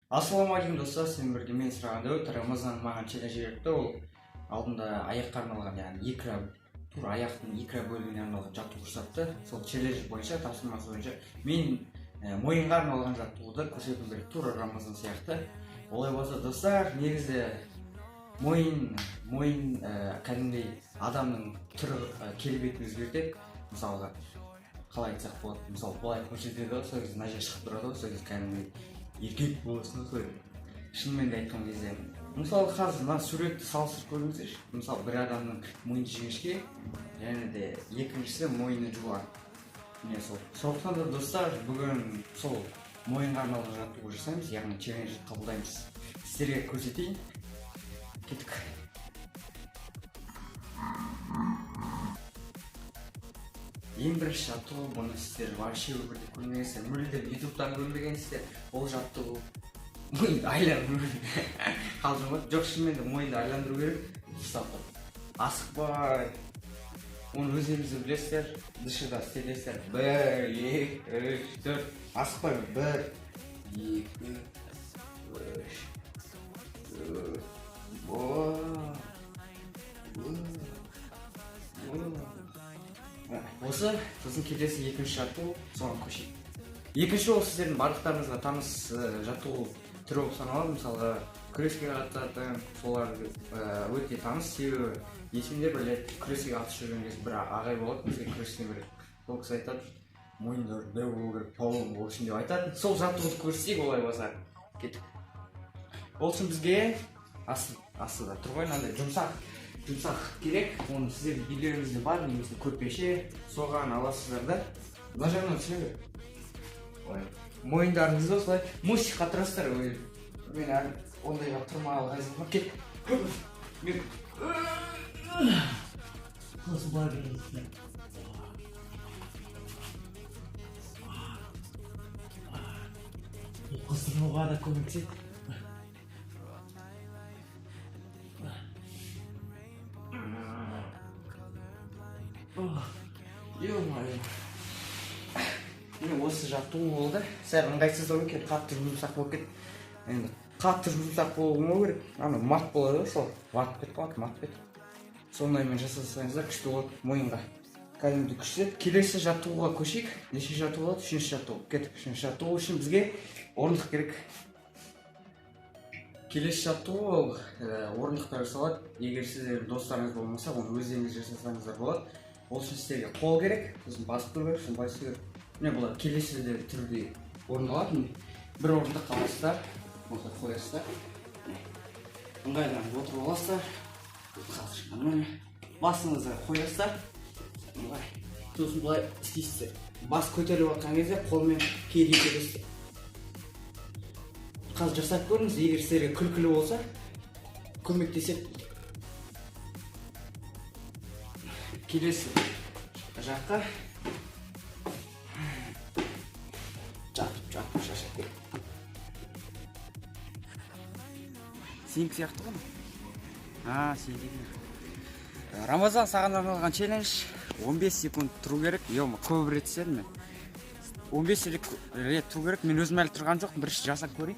Ассалаумағалейкум достар, сен бірге мен сұрағанда өт Рамазан маған челлендж жіберіпті. Ол алдында аяққа арналған, яғни тура аяқтың икра бөлігіне арналған жаттығу көрсетті. Сол челлендж бойынша, тапсырмасы бойынша мен мойынға арналған жаттығуды көрсету керек, тура Рамазан сияқты. Олай болса достар, негізі мойын кәдімгідей адамның түрі келбетін өзгертеді. Мысалға қалай айтсақ болады, мысалы былай көрсетеді ғой, сол кезде мына жер шығып тұрады ғой, сол кезде кәдімгідей еркек боласың ғой. Шынымен де айтқан кезде, мысалы қазір мына суретті салыстырып көріңіздерші. Мысалы бір адамның мойны жіңішке, және де екіншісі мойны жуан. Міне сондықтан да достар, бүгін сол мойынға арналған жаттығу жасаймыз, яғни челленджді қабылдаймыз. Сіздерге көрсетейін. Кеттік. Ең бірінші жаттығу, бұны сіздер вообще өмірде көрмегенсіздер, мүлдем ютубтан көрмегенсіздер. Ол жаттығу мойынды айландыру. Қалжың ба? Жоқ, шынымен де мойынды айландыру керек. Мысалы асықпай, оны өздеріңіз білесіздер, дышыда істелесіздер. 1, 2, 3, 4, асықпай. 1, 2, 3, 4. Осы біздің келесі екінші жаттығу, соған көшейік. Екінші ол сіздердің барлықтарыңызға таныс жаттығу түрі болып саналады. Мысалға күреске қатысатын, солар өте таныс, себебі есімде біледі, күреске қатысып жүрген кезде бір ағай болады, бізге күрестен береді. Сол кісі айтады, мойындар дәу болу керек, палуан болу үшін деп айтады. Сол жаттығуды көрсетейік, олай болса. Кеттік. Ол үшін бізге астында тұр ғой, мынандай жұмсақ керек. Оны сіздердің үйлеріңізде бар, немесе көрпеше, соған аласыздар да. Мына жағынан түсінеді. Мойындарыңызды осылай мусикқа тұрасыздар. Мен әлі ондайға тұрмай ғайзым. Кет. Мен қосы бар бересіздер. Қосырмауға да көмектеседі. Міне осы жаттығу болды. Сәл ыңғайсыздау екен, қатты жұмсақ болып кетті. Енді қатты жұмсақ болмау керек. Ана мат болады ғой, сол ватып кетіп қалады, мат кетіп. Сондаймен жасасаңыздар күшті болады мойынға. Кәдімгідей күшті. Келесі жаттығуға көшейік. Неше жаттығу болады? Үшінші жаттығу. Кеттік. Үшінші жаттығу үшін бізге орындық керек. Келесі жаттығу ол орындықта жасалады. Егер сіздердің достарыңыз болмаса, оны өздеріңіз жасасаңыздар болады. Ол үшін сіздерге қол керек, сосын басып тұру керек, сосын басып керек. Міне бұлар келесі түрде орындалады. Бір орындық аласыздар, осылай қоясыздар. Ыңғайланып отырып аласыздар. Басыңызды қоясыздар. Сосын бұлай істейсіздер. Бас көтеріліп жатқан кезде қолмен кейде итересіздер. Қазір жасап көріңіз, егер сіздерге күлкілі болса, көмектеседі. Келесі жаққа жатып шашып керек. Сенікі сияқты ғой? Сенікі. Рамазан саған арналған челлендж. 15 секунд тұру керек. Көп рет істедім мен. 15 рет тұру керек. Мен өзім әлі тұрған жоқпын. Бірінші жасап көрейін.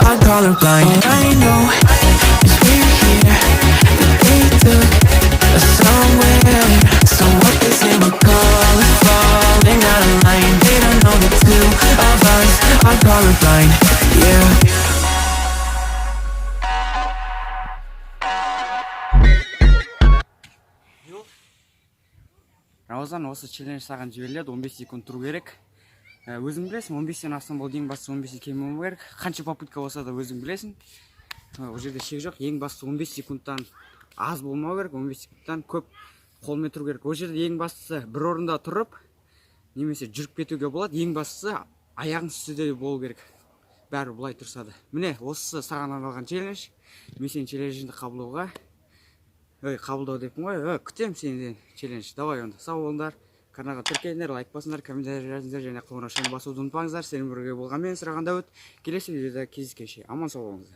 I'm colorblind, I know, 'cause we're here. They took us somewhere. So what they say we're falling out of line. They don't know the two of us are colorblind, yeah. Рамазан, осы челлендж саған жіберіледі, 15 секунд тұру керек. Өзің білесің, 15-тен астам болды, ең басты 15-те кемемеу керек. Қанша попытка болса да өзің білесің. Ол жерде шек жоқ, ең басты 15 секундтан аз болмау керек, 15 секундтан көп қолмен тұру керек. Ол жерде ең бастысы бір орында тұрып, немесе жүріп кетуге болады. Ең бастысы аяғың үстіде болу керек. Бәрі бұлай тұрса да. Міне, осы саған арналған челлендж. Мен сенің челленджіңді қабылдау деппін ғой. Күтем сенен челлендж. Давай онда. Сау болыңдар. Каналға тіркеліңдер, лайк басыңдар, комментарий жазыңдар және қоңырау шамын басуды ұмытпаңыздар. Сенің бірге болған мен сұрағанда өт. Келесі видеода кездескенше аман сау болыңыздар.